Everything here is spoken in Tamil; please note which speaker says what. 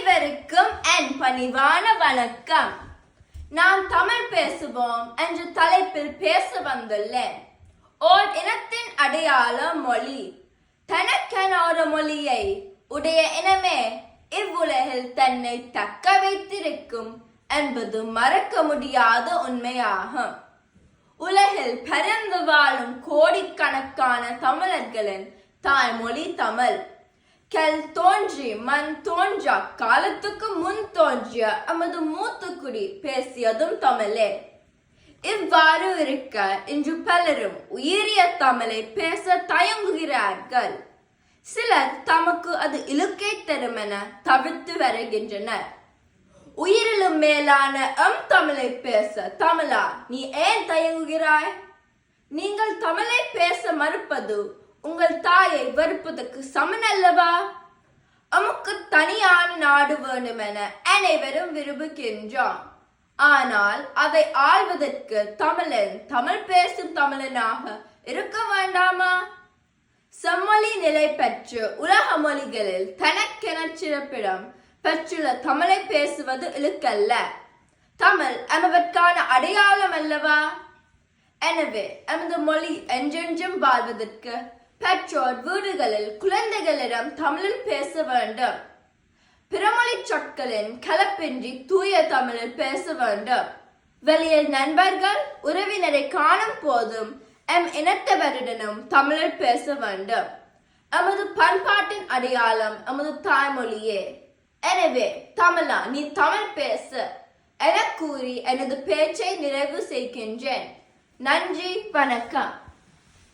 Speaker 1: அனைவருக்கும் என் பணிவான வணக்கம். நாம் தமிழ் பேசுவோம் என்ற தலைப்பில் பேச வந்துள்ளேன். ஓர் இனத்தின் அடையாள மொழி. தனக்கென ஒரு மொழியை உடைய இனமே இவ்வுலகில் தன்னை தக்க வைத்திருக்கும் என்பது மறக்க முடியாத உண்மையாகும். உலகில் பரந்து வாழும் கோடிக்கணக்கான தமிழர்களின் தாய்மொழி தமிழ். கல் தோன்றி மண் தோன்றா காலத்துக்கு முன் தோன்றிய நமது மூத்துக்குடி பேசியதும் தமிழே. இவ்வாறு இருக்க இன்று பலரும் உயரிய தமிழை பேச தயங்குகிறார்கள். சிலர் தமக்கு அது இழுக்கை தரும் என தவிர்த்து வருகின்றனர். உயிரிலும் மேலான தமிழை பேச தமிழா நீ ஏன் தயங்குகிறாய்? நீங்கள் தமிழை பேச மறுப்பது உங்கள் தாயை வெறுப்பதற்கு சமனல்லவா? நமக்கு தனியான நாடு வேண்டும் என அனைவரும் விரும்புகின்றோம். ஆனால் அதை ஆள்வதற்கு தமிழன் தமிழ் பேசும் தமிழனாக இருக்க வேண்டாமா? செம்மொழி நிலை பெற்று உலக மொழிகளில் தனக்கென சிறப்பிடம் பெற்றுள்ள தமிழை பேசுவது இழுக்கல்ல. தமிழ் நமக்கான அடையாளம் அல்லவா? எனவே நமது மொழி என்றென்றும் வாழ்வதற்கு பெற்றோர் வீடுகளில் குழந்தைகளிடம் தமிழில் பேச வேண்டும். பிறமொழி சொற்களின் கலப்பின்றி தூய தமிழில் பேச வேண்டும். வெளியில் நண்பர்கள் உறவினரை காணும் போதும் எம் இனத்தவரிடனும் தமிழில் பேச வேண்டும். நமது பண்பாட்டின் அடையாளம் நமது தாய்மொழியே. எனவே தமிழா நீ தமிழ் பேச என கூறி எனது பேச்சை நிறைவு செய்கின்றேன். நன்றி, வணக்கம்.